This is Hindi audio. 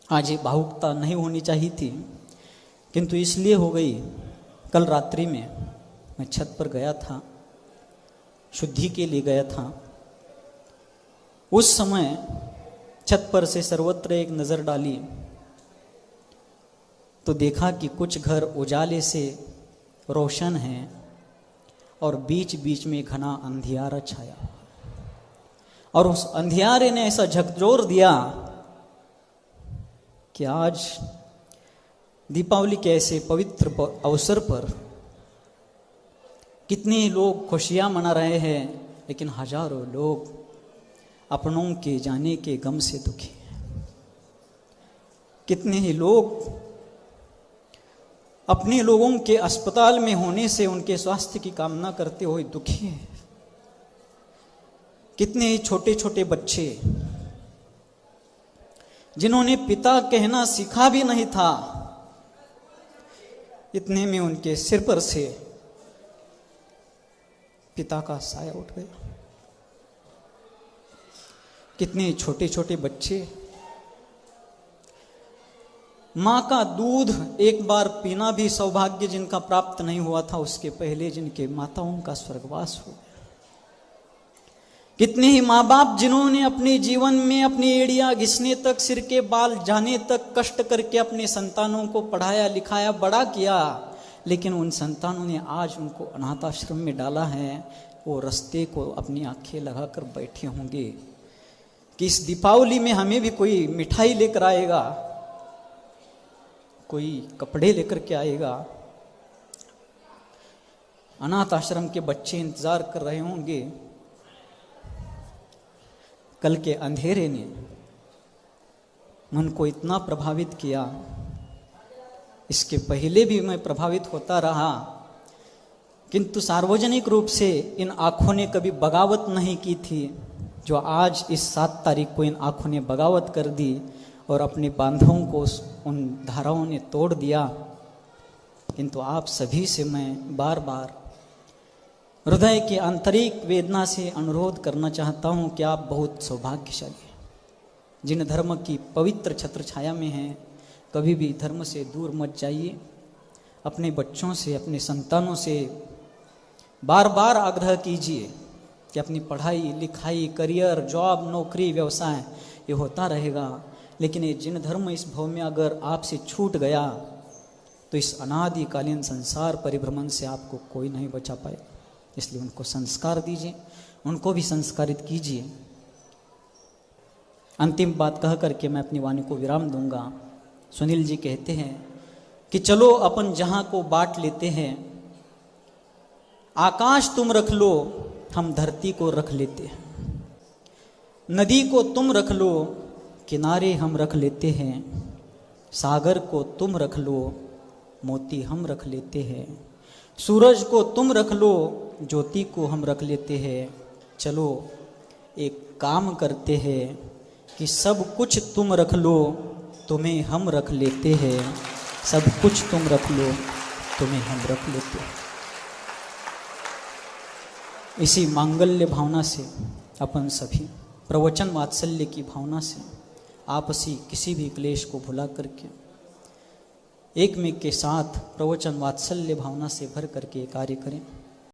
आज ये भावुकता नहीं होनी चाहिए थी, किंतु इसलिए हो गई। कल रात्रि में मैं छत पर गया था, शुद्धि के लिए गया था। उस समय छत पर से सर्वत्र एक नज़र डाली तो देखा कि कुछ घर उजाले से रोशन हैं और बीच बीच में घना अंधियारा छाया, और उस अंधियारे ने ऐसा झकझोर दिया कि आज दीपावली के ऐसे पवित्र अवसर पर कितने लोग खुशियां मना रहे हैं, लेकिन हजारों लोग अपनों के जाने के गम से दुखी हैं। कितने ही लोग अपने लोगों के अस्पताल में होने से उनके स्वास्थ्य की कामना करते हुए दुखी हैं। कितने ही छोटे छोटे बच्चे जिन्होंने पिता कहना सीखा भी नहीं था, इतने में उनके सिर पर से पिता का साया उठ गया। कितने छोटे छोटे बच्चे माँ का दूध एक बार पीना भी सौभाग्य जिनका प्राप्त नहीं हुआ था, उसके पहले जिनके माताओं का स्वर्गवास हो गया। कितने ही माँ बाप जिन्होंने अपने जीवन में अपनी एड़ियां घिसने तक, सिर के बाल जाने तक कष्ट करके अपने संतानों को पढ़ाया लिखाया बड़ा किया, लेकिन उन संतानों ने आज उनको अनाथ आश्रम में डाला है। वो रास्ते को अपनी आंखें लगाकर बैठे होंगे कि इस दीपावली में हमें भी कोई मिठाई लेकर आएगा, कोई कपड़े लेकर के आएगा। अनाथ आश्रम के बच्चे इंतजार कर रहे होंगे। कल के अंधेरे ने मन को इतना प्रभावित किया, इसके पहले भी मैं प्रभावित होता रहा, किंतु सार्वजनिक रूप से इन आँखों ने कभी बगावत नहीं की थी, जो आज इस 7 तारीख को इन आँखों ने बगावत कर दी और अपने बांधों को उन धाराओं ने तोड़ दिया। किंतु आप सभी से मैं बार बार हृदय की आंतरिक वेदना से अनुरोध करना चाहता हूँ कि आप बहुत सौभाग्यशाली हैं। जिन धर्म की पवित्र छत्र छाया में हैं, कभी भी धर्म से दूर मत जाइए। अपने बच्चों से, अपने संतानों से बार बार आग्रह कीजिए कि अपनी पढ़ाई लिखाई, करियर, जॉब, नौकरी, व्यवसाय ये होता रहेगा, लेकिन ये जिन धर्म इस भव में अगर आपसे छूट गया तो इस अनादिकालीन संसार परिभ्रमण से आपको कोई नहीं बचा पाए। इसलिए उनको संस्कार दीजिए, उनको भी संस्कारित कीजिए। अंतिम बात कह करके मैं अपनी वाणी को विराम दूंगा। सुनील जी कहते हैं कि चलो अपन जहां को बांट लेते हैं, आकाश तुम रख लो, हम धरती को रख लेते हैं। नदी को तुम रख लो, किनारे हम रख लेते हैं। सागर को तुम रख लो, मोती हम रख लेते हैं। सूरज को तुम रख लो, ज्योति को हम रख लेते हैं। चलो एक काम करते हैं कि सब कुछ तुम रख लो, तुम्हें हम रख लेते हैं। सब कुछ तुम रख लो, तुम्हें हम रख लेते हैं। इसी मांगल्य भावना से अपन सभी प्रवचन वात्सल्य की भावना से आपसी किसी भी क्लेश को भुला करके एक में के साथ प्रवचन वात्सल्य भावना से भर करके कार्य करें।